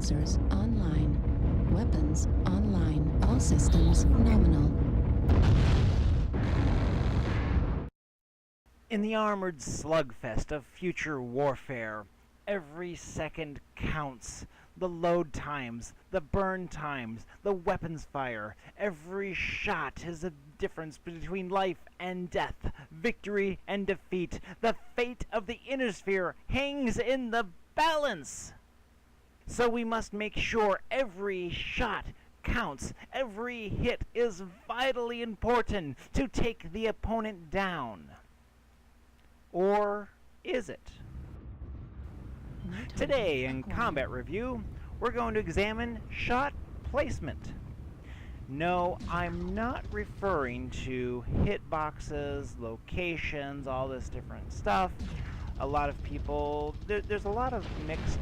Browsers online. Weapons online. All systems nominal. In the armored slugfest of future warfare, every second counts. The load times, the burn times, the weapons fire. Every shot is a difference between life and death, victory and defeat. The fate of the inner sphere hangs in the balance. So we must make sure every shot counts. Every hit is vitally important to take the opponent down. Or is it? Today in Combat Review, we're going to examine shot placement. No, I'm not referring to hitboxes, locations, all this different stuff. A lot of people, there's a lot of mixed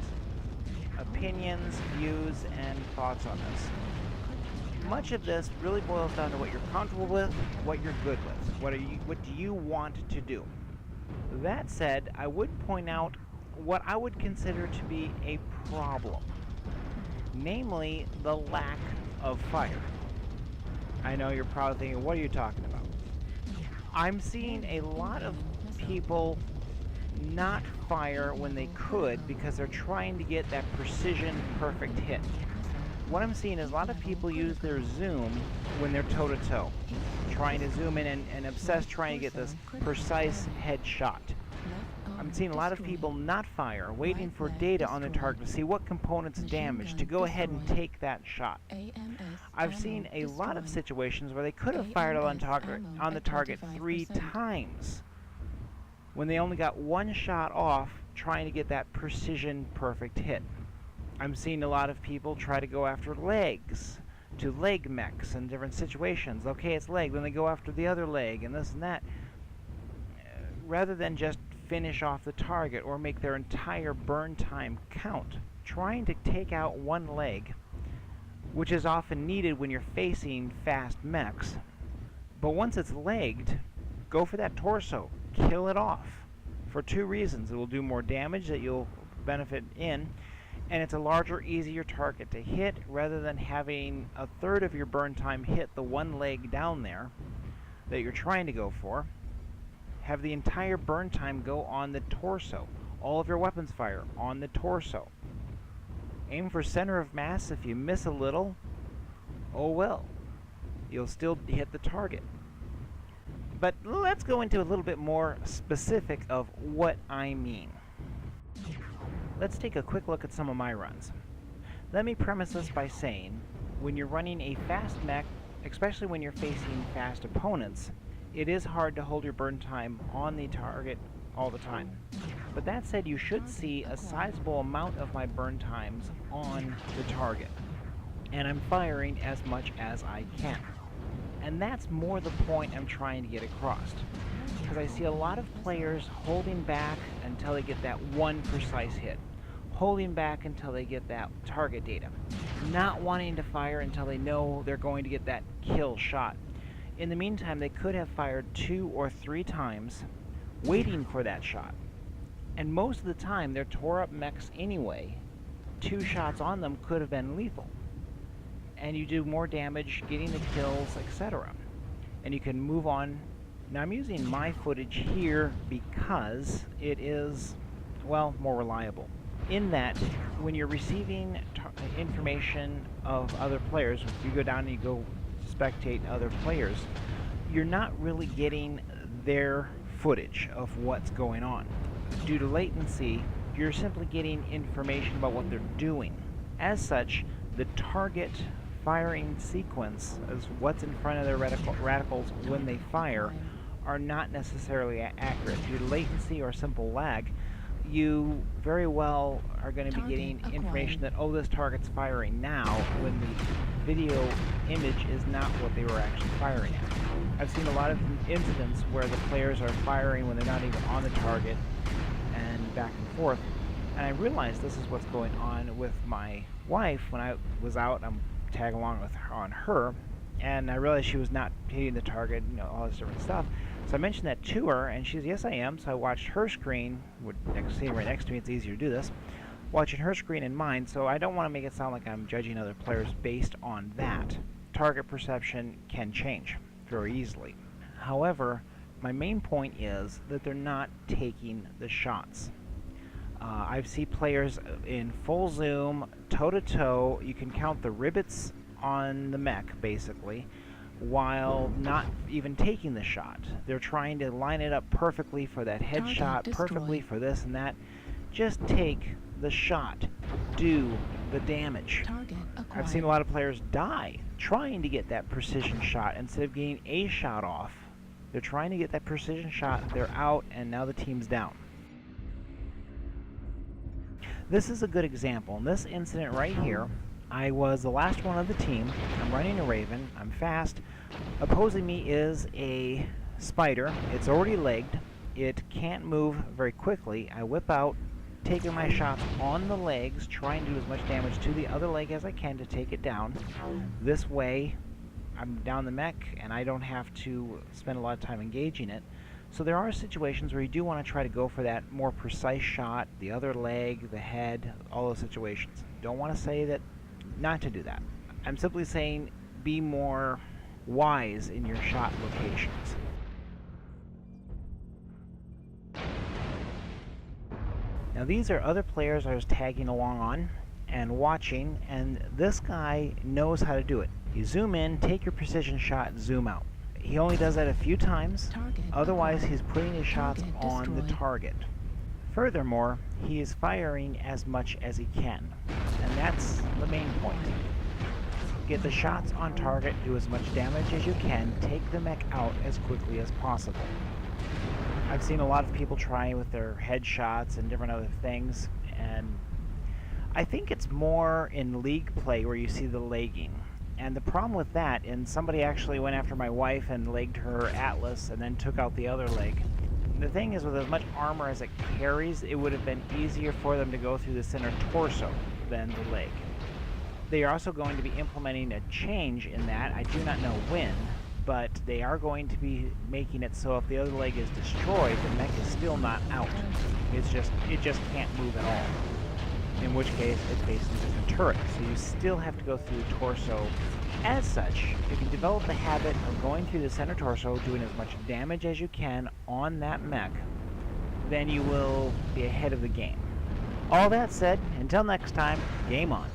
opinions, views, and thoughts on this. Much of this really boils down to what you're comfortable with, what you're good with, what do you want to do. That said, I would point out what I would consider to be a problem, namely the lack of fire. I know you're probably thinking, what are you talking about? I'm seeing a lot of people not fire when they could because they're trying to get that precision perfect hit. What I'm seeing is a lot of people use their zoom when they're toe-to-toe, trying to zoom in and obsess trying to get this precise headshot. I'm seeing a lot of people not fire, waiting for data on the target to see what components damage to go ahead and take that shot. I've seen a lot of situations where they could have fired on the target 3 times when they only got one shot off trying to get that precision perfect hit. I'm seeing a lot of people try to go after legs, to leg mechs in different situations. Okay, it's leg, then they go after the other leg and this and that, rather than just finish off the target or make their entire burn time count. Trying to take out one leg, which is often needed when you're facing fast mechs. But once it's legged, go for that torso. Kill it off. For 2 reasons. It will do more damage that you'll benefit in, and it's a larger, easier target to hit rather than having a third of your burn time hit the one leg down there that you're trying to go for. Have the entire burn time go on the torso. All of your weapons fire on the torso. Aim for center of mass. If you miss a little, oh well. You'll still hit the target. But let's go into a little bit more specific of what I mean. Let's take a quick look at some of my runs. Let me premise this by saying, when you're running a fast mech, especially when you're facing fast opponents, it is hard to hold your burn time on the target all the time. But that said, you should see a sizable amount of my burn times on the target. And I'm firing as much as I can. And that's more the point I'm trying to get across. Because I see a lot of players holding back until they get that one precise hit. Holding back until they get that target data. Not wanting to fire until they know they're going to get that kill shot. In the meantime, they could have fired 2 or 3 times, waiting for that shot. And most of the time, they're tore up mechs anyway. 2 shots on them could have been lethal. And you do more damage, getting the kills, etc. And you can move on. Now I'm using my footage here because it is, well, more reliable. In that, when you're receiving information of other players, if you go down and you go spectate other players, you're not really getting their footage of what's going on. Due to latency, you're simply getting information about what they're doing. As such, the target firing sequence, as what's in front of their radicals when they fire, are not necessarily accurate. Due to latency or simple lag, you very well are going to be getting information that, oh, this target's firing now, when the video image is not what they were actually firing at. I've seen a lot of incidents where the players are firing when they're not even on the target, and back and forth. And I realized this is what's going on with my wife. When I was out, I'm tagging along with her on her, and I realized she was not hitting the target, you know, all this different stuff. So I mentioned that to her, and she said, yes, I am. So I watched her screen, sitting right next to me, it's easier to do this, watching her screen and mine, so I don't want to make it sound like I'm judging other players based on that. Target perception can change very easily. However, my main point is that they're not taking the shots. I've seen players in full zoom, toe-to-toe, you can count the rivets on the mech, basically, while not even taking the shot. They're trying to line it up perfectly for that headshot, perfectly for this and that. Just take the shot. Do the damage. I've seen a lot of players die trying to get that precision shot instead of getting a shot off. They're trying to get that precision shot, they're out, and now the team's down. This is a good example. In this incident right here, I was the last one of the team. I'm running a Raven. I'm fast. Opposing me is a spider. It's already legged. It can't move very quickly. I whip out, taking my shots on the legs, trying to do as much damage to the other leg as I can to take it down. This way, I'm down the mech, and I don't have to spend a lot of time engaging it. So there are situations where you do want to try to go for that more precise shot, the other leg, the head, all those situations. Don't want to say that not to do that. I'm simply saying be more wise in your shot locations. Now these are other players I was tagging along on and watching, and this guy knows how to do it. You zoom in, take your precision shot, zoom out. He only does that a few times, otherwise he's putting his shots on the target. Furthermore, he is firing as much as he can, and that's the main point. Get the shots on target, do as much damage as you can, take the mech out as quickly as possible. I've seen a lot of people try with their headshots and different other things, and I think it's more in league play where you see the legging. And the problem with that, and somebody actually went after my wife and legged her Atlas and then took out the other leg. The thing is, with as much armor as it carries, it would have been easier for them to go through the center torso than the leg. They are also going to be implementing a change in that. I do not know when, but they are going to be making it so if the other leg is destroyed, the mech is still not out. It just can't move at all. In which case, it's basically just a turret, so you still have to go through the torso. As such, if you develop the habit of going through the center torso, doing as much damage as you can on that mech, then you will be ahead of the game. All that said, until next time, game on.